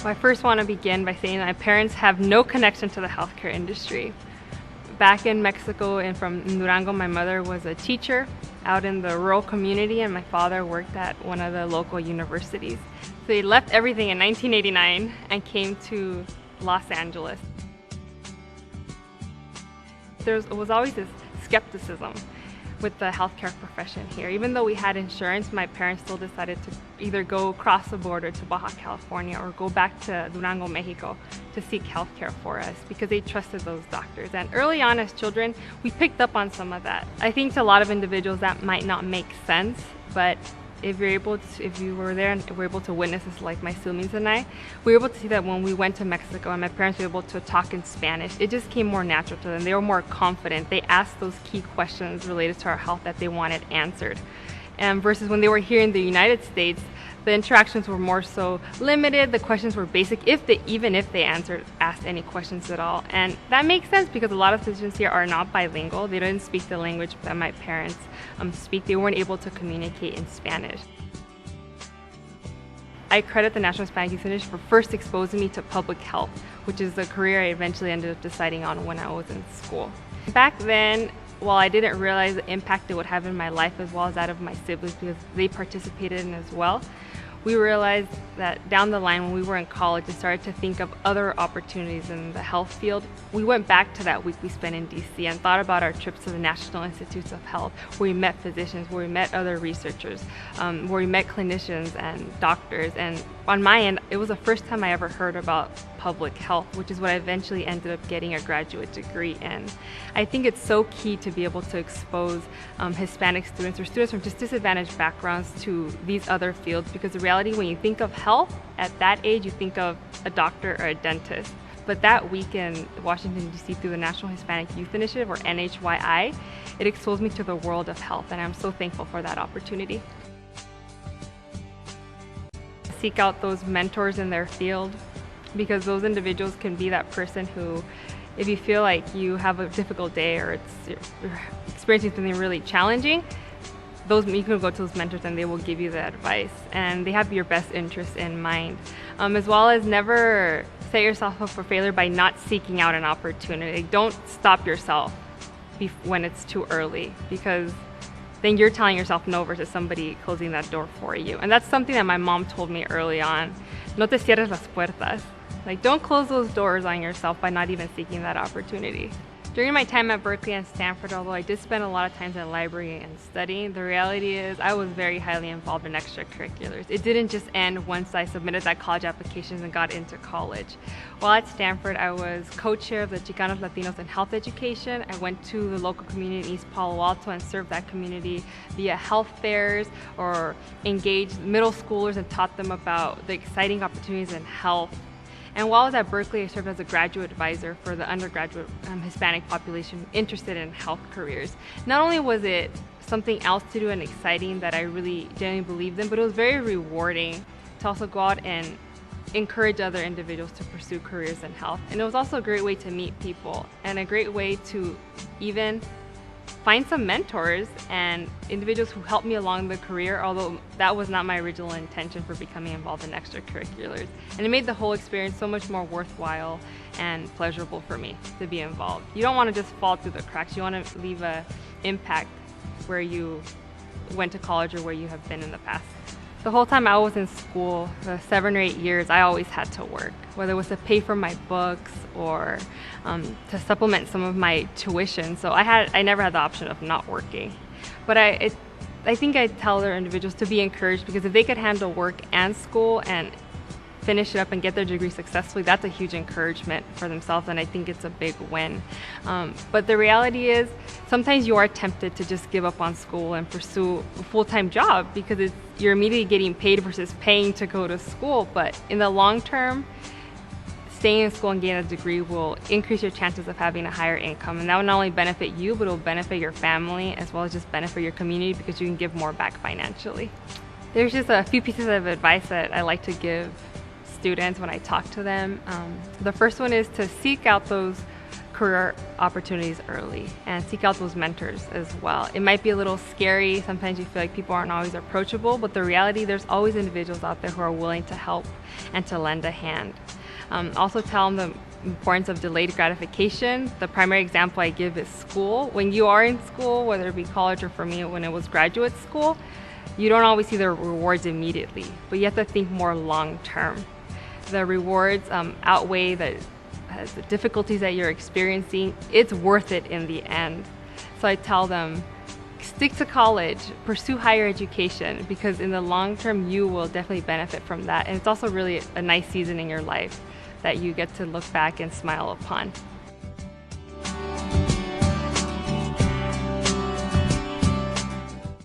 Well, I first want to begin by saying that my parents have no connection to the healthcare industry. Back in Mexico and from Durango, my mother was a teacher out in the rural community, and my father worked at one of the local universities. So they left everything in 1989 and came to Los Angeles. There was always this skepticism with the healthcare profession here. Even though we had insurance, my parents still decided to either go across the border to Baja California or go back to Durango, Mexico to seek healthcare for us because they trusted those doctors. And early on as children, we picked up on some of that. I think to a lot of individuals that might not make sense, but if you were there and were able to witness this, like my siblings and I, we were able to see that when we went to Mexico and my parents were able to talk in Spanish, it just came more natural to them. They were more confident. They asked those key questions related to our health that they wanted answered. And versus when they were here in the United States, the interactions were more so limited. The questions were basic, even if they asked any questions at all. And that makes sense because a lot of physicians here are not bilingual. They didn't speak the language that my parents speak. They weren't able to communicate in Spanish. I credit the National Hispanic Youth Initiative for first exposing me to public health, which is the career I eventually ended up deciding on when I was in school. Back then, while I didn't realize the impact it would have in my life as well as that of my siblings because they participated in as well, we realized that down the line when we were in college and started to think of other opportunities in the health field, we went back to that week we spent in DC and thought about our trips to the National Institutes of Health, where we met physicians, where we met other researchers, where we met clinicians and doctors. And on my end, it was the first time I ever heard about public health, which is what I eventually ended up getting a graduate degree in. I think it's so key to be able to expose Hispanic students or students from just disadvantaged backgrounds to these other fields, because the reality when you think of health at that age, you think of a doctor or a dentist. But that week in Washington, D.C. through the National Hispanic Youth Initiative, or NHYI, it exposed me to the world of health, and I'm so thankful for that opportunity. Seek out those mentors in their field, because those individuals can be that person who, if you feel like you have a difficult day or you're experiencing something really challenging, you can go to those mentors and they will give you the advice, and they have your best interest in mind. As well as never set yourself up for failure by not seeking out an opportunity. Don't stop yourself when it's too early, because then you're telling yourself no versus somebody closing that door for you. And that's something that my mom told me early on. No te cierres las puertas. Like, don't close those doors on yourself by not even seeking that opportunity. During my time at Berkeley and Stanford, although I did spend a lot of time in the library and studying, the reality is I was very highly involved in extracurriculars. It didn't just end once I submitted that college application and got into college. While at Stanford, I was co-chair of the Chicanos Latinos in Health Education. I went to the local community in East Palo Alto and served that community via health fairs or engaged middle schoolers and taught them about the exciting opportunities in health. And while I was at Berkeley, I served as a graduate advisor for the undergraduate Hispanic population interested in health careers. Not only was it something else to do and exciting that I really genuinely believed in, but it was very rewarding to also go out and encourage other individuals to pursue careers in health. And it was also a great way to meet people and a great way to even find some mentors and individuals who helped me along the career, although that was not my original intention for becoming involved in extracurriculars. And it made the whole experience so much more worthwhile and pleasurable for me to be involved. You don't want to just fall through the cracks. You want to leave an impact where you went to college or where you have been in the past. The whole time I was in school, the 7 or 8 years, I always had to work, whether it was to pay for my books or to supplement some of my tuition. So I never had the option of not working. But I think I tell other individuals to be encouraged, because if they could handle work and school and finish it up and get their degree successfully, that's a huge encouragement for themselves, and I think it's a big win. But the reality is, sometimes you are tempted to just give up on school and pursue a full-time job because you're immediately getting paid versus paying to go to school. But in the long term, staying in school and getting a degree will increase your chances of having a higher income, and that will not only benefit you, but it will benefit your family as well as just benefit your community, because you can give more back financially. There's just a few pieces of advice that I like to give students when I talk to them. The first one is to seek out those career opportunities early and seek out those mentors as well. It might be a little scary. Sometimes you feel like people aren't always approachable, but the reality, there's always individuals out there who are willing to help and to lend a hand. Also tell them the importance of delayed gratification. The primary example I give is school. When you are in school, whether it be college or for me when it was graduate school, you don't always see the rewards immediately, but you have to think more long term. The rewards outweigh the difficulties that you're experiencing. It's worth it in the end. So I tell them, stick to college, pursue higher education, because in the long term you will definitely benefit from that. And it's also really a nice season in your life that you get to look back and smile upon.